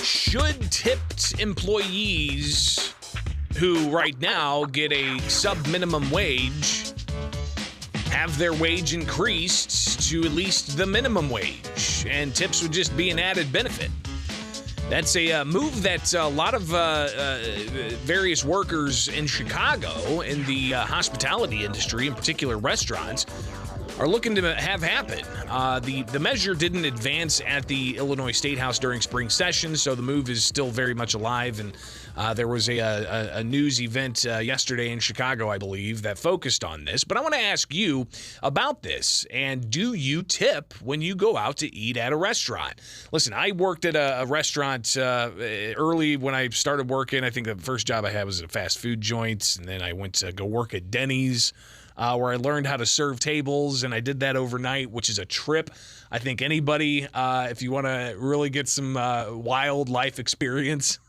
Should tipped employees who right now get a sub-minimum wage have their wage increased to at least the minimum wage, and tips would just be an added benefit? That's a move that a lot of various workers in Chicago in the hospitality industry, in particular restaurants, are looking to have happen. The measure didn't advance at the Illinois State House during spring session, so the move is still very much alive. And there was a news event yesterday in Chicago, I believe, that focused on this. But I want to ask you about this. And do you tip when you go out to eat at a restaurant? Listen, I worked at a restaurant early when I started working. I think the first job I had was at a fast food joint, and then I went to go work at Denny's. Where I learned how to serve tables, and I did that overnight, which is a trip. I think anybody, if you want to really get some wild life experience,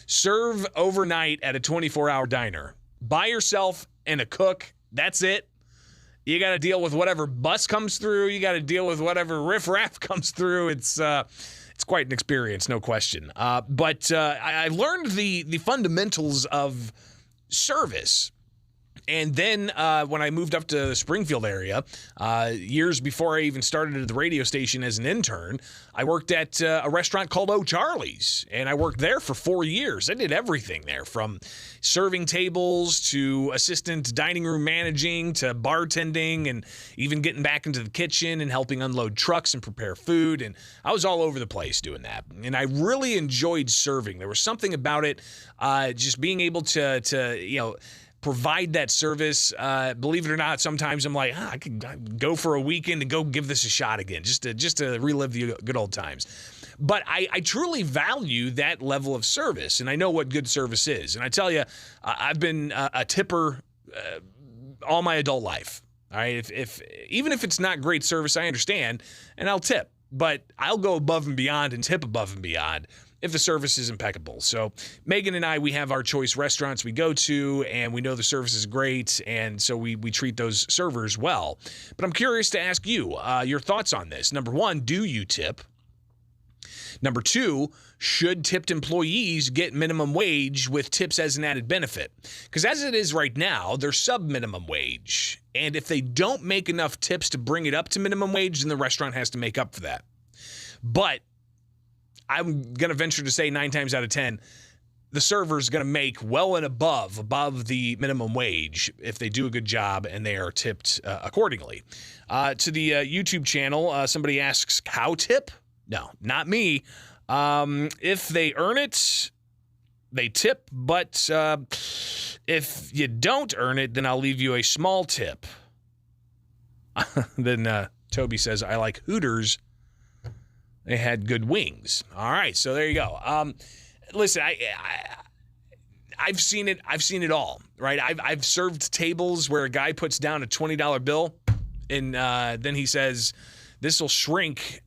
serve overnight at a 24-hour diner. By yourself and a cook, that's it. You got to deal with whatever bus comes through. You got to deal with whatever riffraff comes through. It's quite an experience, no question. But I learned the fundamentals of service. And then when I moved up to the Springfield area, years before I even started at the radio station as an intern, I worked at a restaurant called O'Charlie's, and I worked there for 4 years. I did everything there, from serving tables to assistant dining room managing to bartending, and even getting back into the kitchen and helping unload trucks and prepare food. And I was all over the place doing that. And I really enjoyed serving. There was something about it, just being able to provide that service. Believe it or not, sometimes I'm like, I could go for a weekend and go give this a shot again, just to relive the good old times. But I truly value that level of service, and I know what good service is. And I tell you, I've been a tipper all my adult life. All right, even if it's not great service, I understand, and I'll tip. But I'll go above and beyond and tip above and beyond if the service is impeccable. So Megan and I, we have our choice restaurants we go to, and we know the service is great, and so we treat those servers well. But I'm curious to ask you your thoughts on this. Number one, do you tip? Number two, should tipped employees get minimum wage with tips as an added benefit? Because as it is right now, they're sub-minimum wage. And if they don't make enough tips to bring it up to minimum wage, then the restaurant has to make up for that. But I'm going to venture to say 9 times out of 10, the server's going to make well and above the minimum wage if they do a good job and they are tipped accordingly. To the YouTube channel, somebody asks, how tip? No, not me. If they earn it, they tip. But if you don't earn it, then I'll leave you a small tip. Then Toby says, I like Hooters. They had good wings. All right, so there you go. Listen, I've seen it. I've seen it all, right? I've served tables where a guy puts down a $20 bill, and then he says, "This will shrink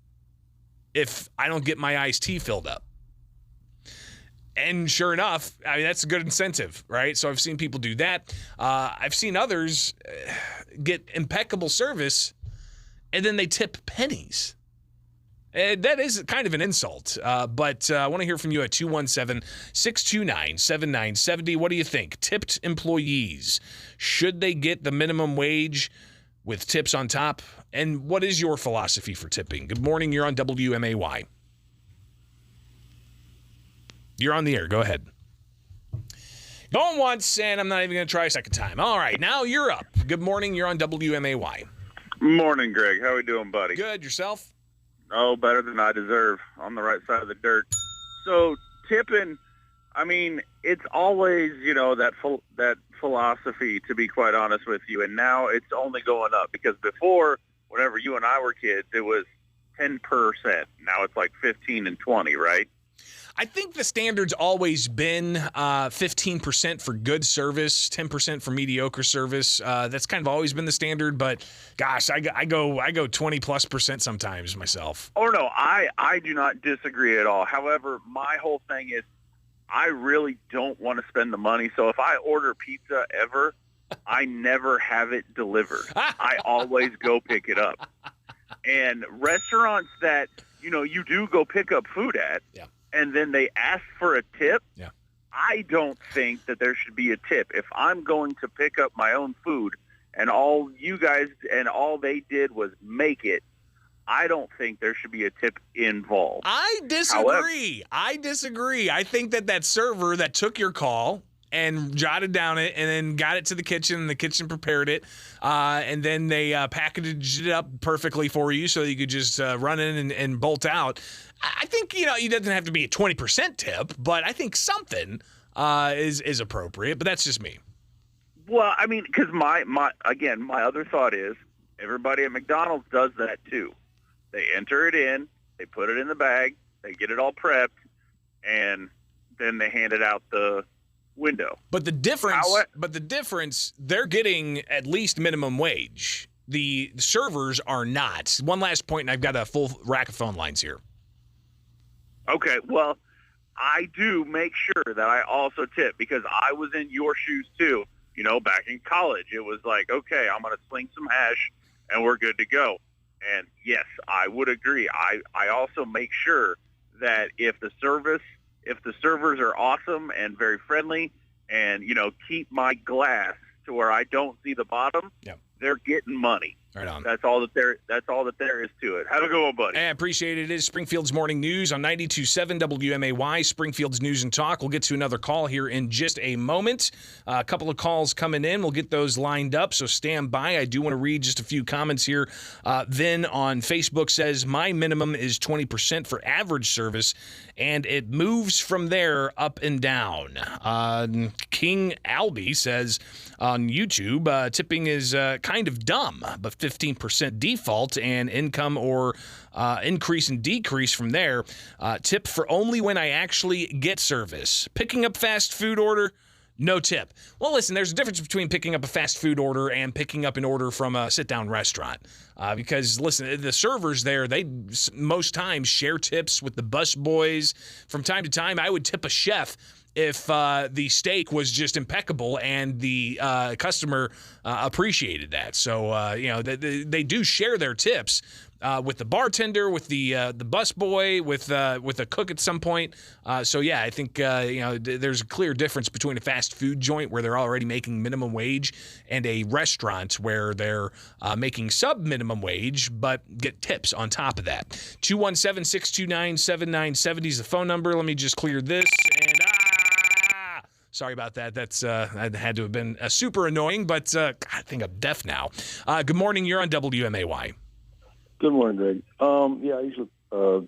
if I don't get my iced tea filled up." And sure enough, I mean, that's a good incentive, right? So I've seen people do that. I've seen others get impeccable service, and then they tip pennies. That is kind of an insult, but I want to hear from you at 217-629-7970. What do you think? Tipped employees, should they get the minimum wage with tips on top? And what is your philosophy for tipping? Good morning, you're on WMAY. You're on the air, go ahead. Going once, and I'm not even going to try a second time. All right, now you're up. Good morning, you're on WMAY. Morning, Greg. How we doing, buddy? Good, yourself? Oh, better than I deserve. On the right side of the dirt. So tipping, I mean, it's always, that philosophy, to be quite honest with you. And now it's only going up, because before, whenever you and I were kids, it was 10%. Now it's like 15 and 20, right? I think the standard's always been 15% for good service, 10% for mediocre service. That's kind of always been the standard, but gosh, I go 20+% sometimes myself. Oh no, I do not disagree at all. However, my whole thing is I really don't want to spend the money. So if I order pizza ever, I never have it delivered. I always go pick it up. And restaurants that you do go pick up food at, and then they ask for a tip. Yeah. I don't think that there should be a tip. If I'm going to pick up my own food and all you guys and all they did was make it, I don't think there should be a tip involved. I disagree. I think that server that took your call and jotted down it and then got it to the kitchen and the kitchen prepared it, and then they packaged it up perfectly for you so you could just run in and bolt out. I think, it doesn't have to be a 20% tip, but I think something is appropriate, but that's just me. Well, I mean, because my other thought is everybody at McDonald's does that too. They enter it in, they put it in the bag, they get it all prepped, and then they hand it out the window. But the difference, they're getting at least minimum wage. The servers are not. One last point, and I've got a full rack of phone lines here. Okay, well, I do make sure that I also tip because I was in your shoes too. Back in college, it was like, okay, I'm going to sling some hash and we're good to go. And yes, I would agree. I also make sure that if the servers are awesome and very friendly and, keep my glass to where I don't see the bottom, they're getting money. Right on. That's all that there is to it. Have a good one, buddy. I appreciate it. It is Springfield's Morning News on 92.7 WMAY, Springfield's News and Talk. We'll get to another call here in just a moment. A couple of calls coming in. We'll get those lined up, so stand by. I do want to read just a few comments here. Then on Facebook says, my minimum is 20% for average service, and it moves from there up and down. King Albie says on YouTube, tipping is kind of dumb, but 15% default and income or increase and decrease from there. Tip for only when I actually get service. Picking up fast food order, no tip. Well, listen, there's a difference between picking up a fast food order and picking up an order from a sit-down restaurant. Because, listen, the servers there, they most times share tips with the bus boys. From time to time, I would tip a chef if the steak was just impeccable and the customer appreciated that. So, they do share their tips with the bartender, with the busboy, with a cook at some point. So, yeah, I think, there's a clear difference between a fast food joint where they're already making minimum wage and a restaurant where they're making sub-minimum wage but get tips on top of that. 217-629-7970 is the phone number. Let me just clear this and sorry about that. That's that had to have been super annoying, but I think I'm deaf now. Good morning. You're on WMAY. Good morning, Greg. I usually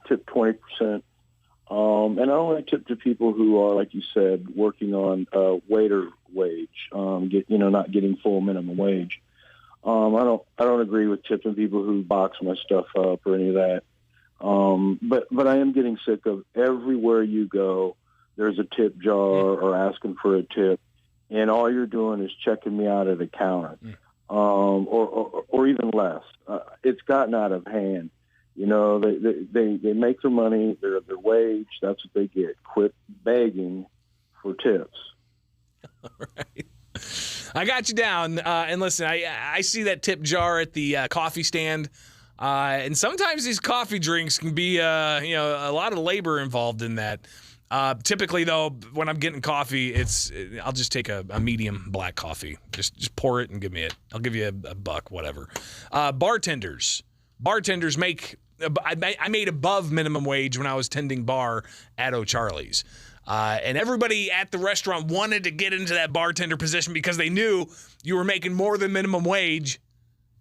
tip 20%, and I only tip to people who are, like you said, working on waiter wage, not getting full minimum wage. I don't agree with tipping people who box my stuff up or any of that. But I am getting sick of everywhere you go, there's a tip jar or asking for a tip, and all you're doing is checking me out at a counter, or even less. It's gotten out of hand. They make their money, their wage. That's what they get. Quit begging for tips. All right. I got you down. And listen, I see that tip jar at the coffee stand. And sometimes these coffee drinks can be, a lot of labor involved in that. Typically, though, when I'm getting coffee, I'll just take a medium black coffee. Just pour it and give me it. I'll give you a buck, whatever. Bartenders make. I made above minimum wage when I was tending bar at O'Charlie's. And everybody at the restaurant wanted to get into that bartender position because they knew you were making more than minimum wage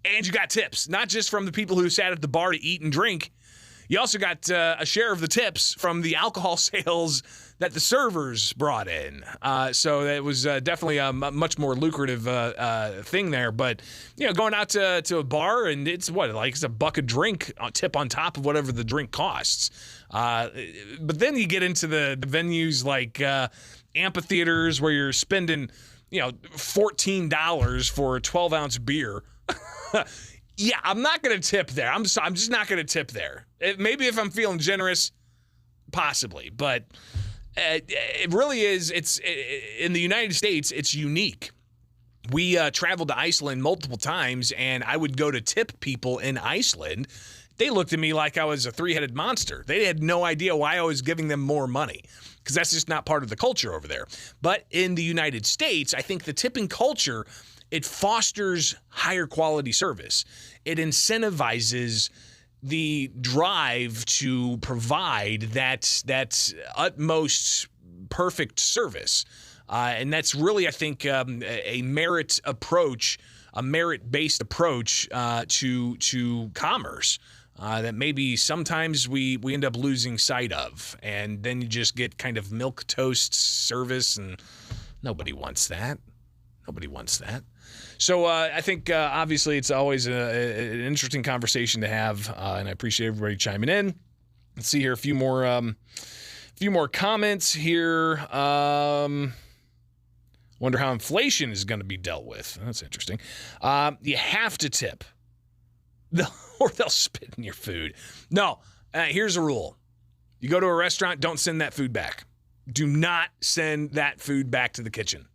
and you got tips, not just from the people who sat at the bar to eat and drink. You also got a share of the tips from the alcohol sales that the servers brought in. So it was definitely a much more lucrative thing there. But, going out to a bar and it's a buck a drink tip on top of whatever the drink costs. But then you get into the venues like amphitheaters where you're spending, $14 for a 12-ounce beer. Yeah, I'm not going to tip there. I'm just not going to tip there. Maybe if I'm feeling generous, possibly. But it really is. In the United States, it's unique. We traveled to Iceland multiple times, and I would go to tip people in Iceland they looked at me like I was a three-headed monster. They had no idea why I was giving them more money, because that's just not part of the culture over there. But in the United States, I think the tipping culture, it fosters higher quality service. It incentivizes the drive to provide that utmost perfect service. And that's really, I think, a merit approach, a merit-based approach to commerce that maybe sometimes we end up losing sight of. And then you just get kind of milquetoast service, and nobody wants that. Nobody wants that. So I think, obviously, it's always an interesting conversation to have, and I appreciate everybody chiming in. Let's see here, a few more comments here. Wonder how inflation is going to be dealt with. That's interesting. You have to tip, or they'll spit in your food. No, here's a rule. You go to a restaurant, don't send that food back. Do not send that food back to the kitchen.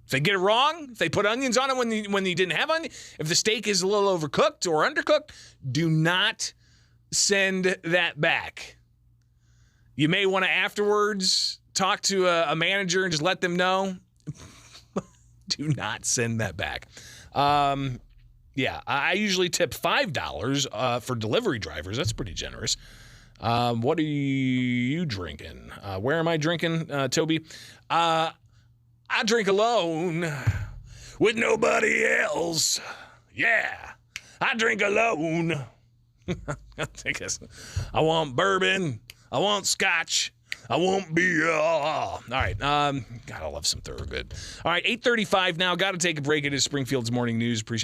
If they get it wrong, if they put onions on it when you didn't have onions, if the steak is a little overcooked or undercooked, do not send that back. You may want to afterwards talk to a manager and just let them know. Do not send that back. Yeah, I usually tip $5 for delivery drivers. That's pretty generous. What are you drinking? Where am I drinking, Toby? I drink alone with nobody else. Yeah, I drink alone. I want bourbon. I want scotch. I want beer. All right. God, I love some Thorogood. All right, 8:35 now. Got to take a break. It is Springfield's Morning News. Appreciate